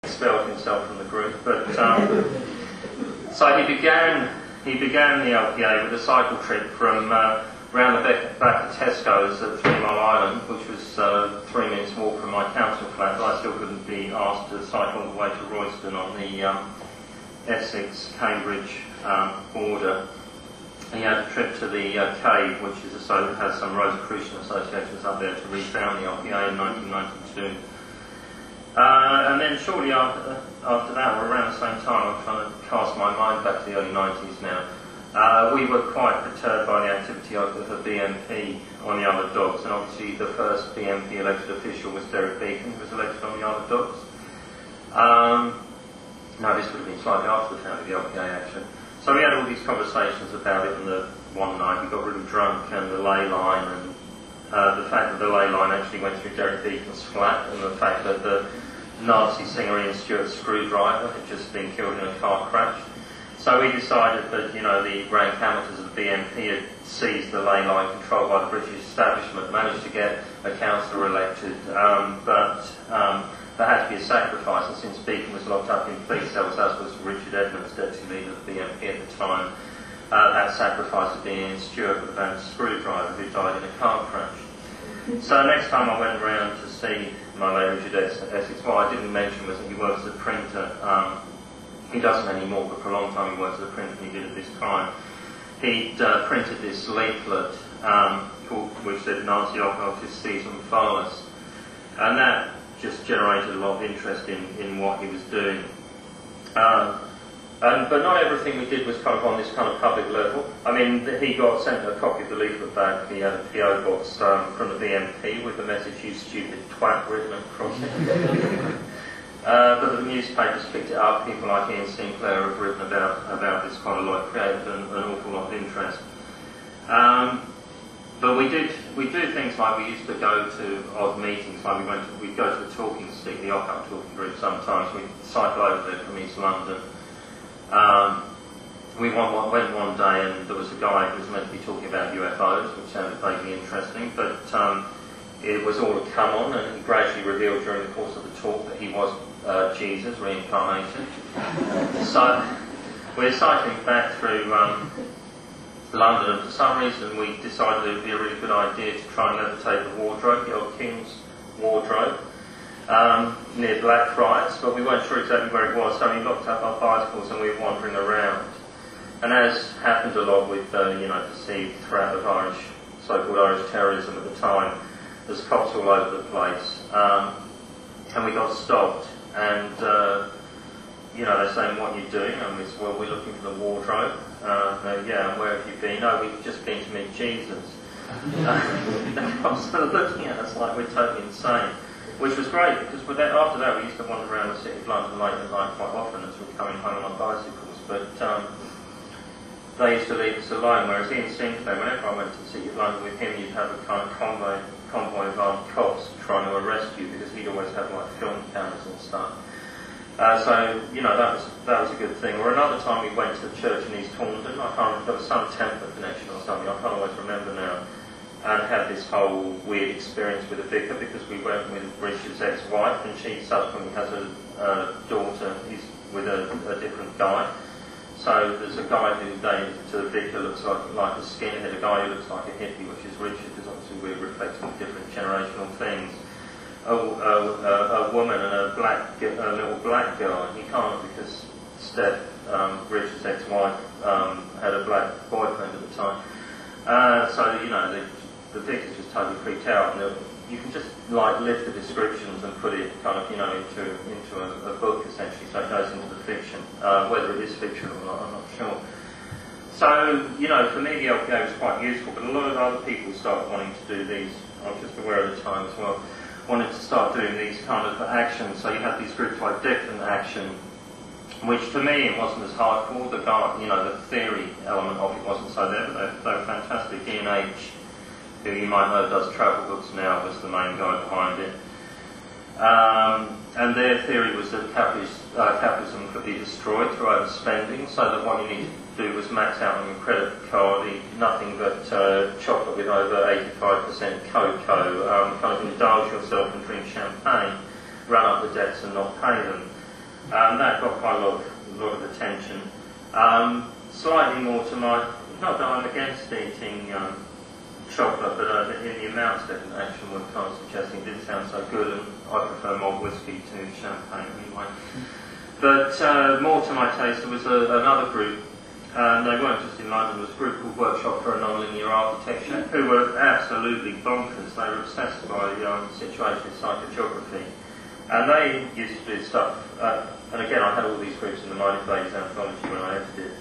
expelled himself from the group. But so he began the LPA with a cycle trip from round the back of Tesco's at 3 Mile Island, which was 3 minutes walk from my council flat, but I still couldn't be asked to cycle all the way to Royston on the Essex-Cambridge border. He had a trip to the cave, which is has some Rosicrucian associations up there, to refound the LPA in 1992. And then shortly after that, or around the same time, I'm trying to cast my mind back to the early 90s now, we were quite perturbed by the activity of the BMP on the Isle of Dogs, and obviously the first BMP elected official was Derek Beacon, who was elected on the Isle of Dogs. No, this would have been slightly after the founding of the LPA, actually. So we had all these conversations about it, and one night we got really drunk, and the ley line, and the fact that the ley line actually went through Derek Beacon's flat, and the fact that the Nazi singer Ian Stewart Screwdriver had just been killed in a car crash. So we decided that, you know, the rank amateurs of the BMP had seized the ley line controlled by the British establishment, managed to get a councillor elected, but there had to be a sacrifice, and since Beacon was locked up in police cells, as was Richard Edmonds, deputy leader of the BMP at the time, that sacrifice had been Ian Stewart with Avant Screwdriver, who died in a car crash. So next time I went around to see my late Richard Essex, what I didn't mention was that he works as a printer. He doesn't anymore, but for a long time he worked as a printer, and he did at this time. He'd printed this leaflet which said Nazi occultist season Falmouth, and that just generated a lot of interest in what he was doing. But not everything we did was kind of on this kind of public level. I mean, he got sent a copy of the leaflet back. He had a PO box from the BMP with the message, "You stupid twat," written across it. But the newspapers picked it up. People like Ian Sinclair have written about this kind of like created an awful lot of interest. But we do things like we used to go to odd meetings, like we'd go to the Talking Stick, the occult talking group sometimes. We'd cycle over there from East London. We went one day, and there was a guy who was meant to be talking about UFOs, which sounded vaguely interesting, but it was all a come on, and he gradually revealed during the course of the talk that he was Jesus reincarnated. So we're cycling back through London, and for some reason we decided it would be a really good idea to try and levitate the wardrobe, the old King's wardrobe, near Blackfriars, but we weren't sure exactly where it was, so we locked up our bicycles and we were wandering around. And as happened a lot with perceived threat of so-called Irish terrorism at the time, there's cops all over the place, and we got stopped, and they're saying, "What are you doing?" And we said, "Well, we're looking for the wardrobe." "Yeah, and where have you been?" "Oh, we've just been to meet Jesus." The cops are looking at us like we're totally insane, which was great, because after that we used to wander around the city of London late at night quite often as we were coming home on our bicycles, but they used to leave us alone, whereas Ian Sinclair, whenever I went to the city of London with him, you'd have a kind of convoy of armed cops trying to arrest you, because he'd always have like film cameras and stuff. So that was a good thing. Or another time we went to the church in East Taunton. I can't remember, there was some Templar connection or something, I can't always remember now, and had this whole weird experience with the vicar, because we went with Richard's ex-wife, and she subsequently has a daughter who's with a different guy. So there's a guy who to the vicar looks like a skinhead, a guy who looks like a hippie, which is Richard, because obviously we're reflecting different generational things. A woman and a little black girl, and he can't, because Steph, Richard's ex-wife, had a black boyfriend at the time. The vicar's just totally freaked out, and you can just like lift the descriptions and put it kind of into a book essentially, so it goes into the fiction. Whether it is fiction or not, I'm not sure. So for me the LPA was quite useful, but a lot of other people started wanting to do these. I was just aware at the time as well. Wanted to start doing these kind of actions. So you had these groups like Different Action, which to me it wasn't as hardcore. The theory element of it wasn't so there, but they were fantastic. Ian H, who you might know does travel books now, was the main guy behind it. And their theory was that capitalism could be destroyed through overspending, so that what you needed to do was max out on your credit card, eat nothing but chocolate with over 85% cocoa, kind of indulge yourself and drink champagne, run up the debts and not pay them. That got quite a lot of attention. Slightly more to my, not that I'm against eating chocolate, but in the amounts that Action were kind of suggesting didn't sound so good, and I prefer malt whiskey to champagne anyway. But more to my taste, there was another group, and they weren't just in London, there was a group called Workshop for Non-Linear Architecture, who were absolutely bonkers. They were obsessed by situational psychogeography. And they used to do stuff, and again I had all these groups in the Mighty Blades anthology when I edited it.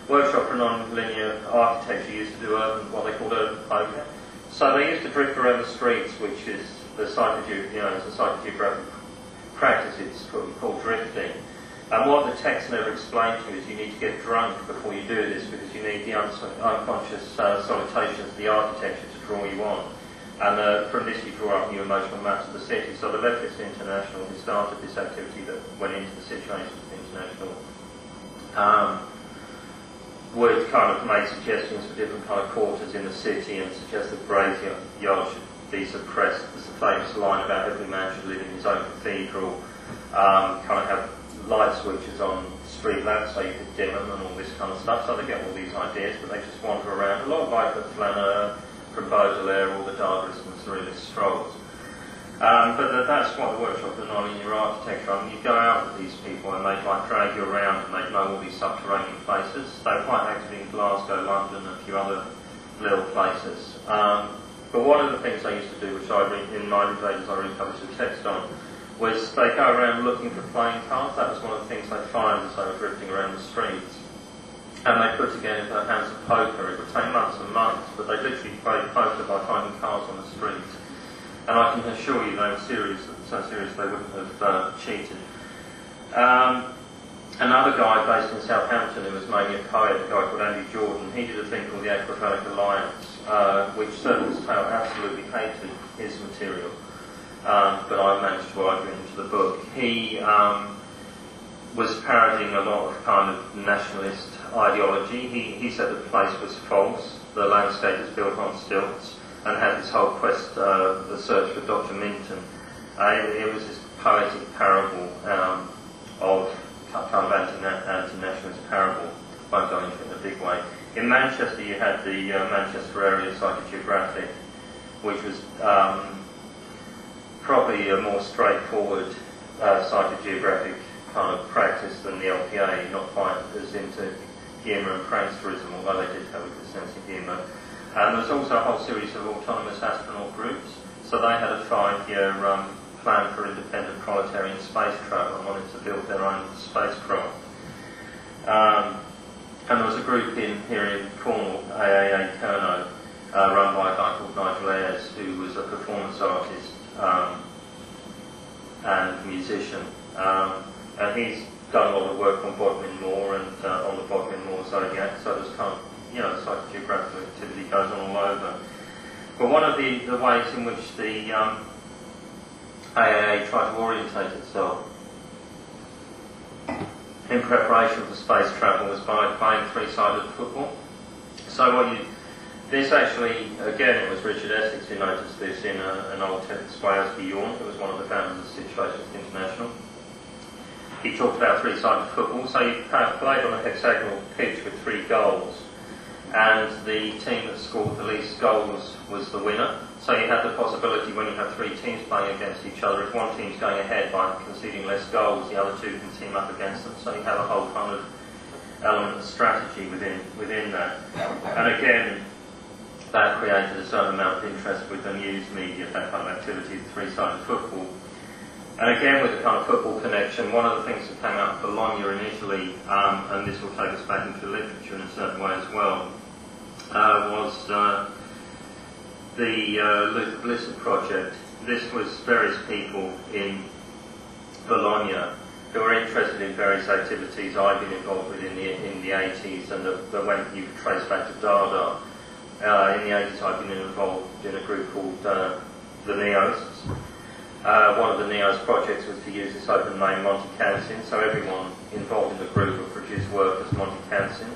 Workshop for Non-Linear Architecture used to do what they called urban poker. So they used to drift around the streets, which is the psychogeographic practice, it's called drifting. And what the text never explained to you is you need to get drunk before you do this, because you need the unconscious solitations of the architecture to draw you on. And from this you draw up new emotional maps of the city. So the Leftist International, who started this activity that went into the Situations International, would kind of make suggestions for different kind of quarters in the city and suggest that brazier yards should be suppressed. There's a famous line about every man should live in his own cathedral, kind of have light switches on street lamps so you could dim them and all this kind of stuff. So they get all these ideas, but they just wander around. A lot like the Flaneur from Baudelaire or the Dadaist and Surrealist strolls. But that's what the Workshop for Non-Linear Architecture. I mean, you go out with these people and they like drag you around and they know all these subterranean places. They're quite active in Glasgow, London, and a few other little places. But one of the things they used to do, which in my pages I republished a text on, was they go around looking for playing cards. That was one of the things they find as they were drifting around the streets. And they put together hands of poker. It would take months and months, but they literally played poker by finding cards on the streets. And I can assure you they were serious, so serious they wouldn't have cheated. Another guy based in Southampton who was mainly a poet, a guy called Andy Jordan, he did a thing called the Acrophonic Alliance, which Serpent's Tail absolutely hated his material. But I managed to argue it into the book. He was parodying a lot of kind of nationalist ideology. He said the place was false, the landscape is built on stilts, and had this whole quest, the search for Dr. Minton. It was this poetic parable of kind of anti-nationalist parable. Won't go into it in a big way. In Manchester you had the Manchester Area Psychogeographic, which was probably a more straightforward psychogeographic kind of practice than the LPA, not quite as into humour and pranksterism, although they did have a good sense of humour. And there was also a whole series of autonomous astronaut groups. So they had a 5-year plan for independent proletarian space travel and wanted to build their own spacecraft. And there was a group here in Cornwall, AAA Kerno, run by a guy called Nigel Ayres, who was a performance artist and musician. And he's done a lot of work on Bodmin Moor and on the Bodmin Moor Zodiac, so there's kind of, psychogeographical activity goes on all over. But one of the ways in which the AAA tried to orientate itself in preparation for space travel was by playing three-sided football. So this actually, again, it was Richard Essex who noticed this in an old text by Osby Yorn, who was one of the founders of Situations International. He talked about three-sided football, so you played on a hexagonal pitch with 3 goals, and the team that scored the least goals was the winner. So you had the possibility, when you have 3 teams playing against each other, if one team's going ahead by conceding less goals, the other 2 can team up against them. So you have a whole kind of element of strategy within that. And again, that created a certain amount of interest with the news media, that kind of activity, the three-sided football. And again, with the kind of football connection, one of the things that came out of Bologna initially, and this will take us back into literature in a certain way as well, was the Luther Blissett project. This was various people in Bologna who were interested in various activities I've been involved with in the 80s, and that went, you could trace back to Garde. In the 80s I've been involved in a group called the Neos. One of the Neos projects was to use this open name Monte Cansin, so everyone involved in the group would produce work as Monte Cansin.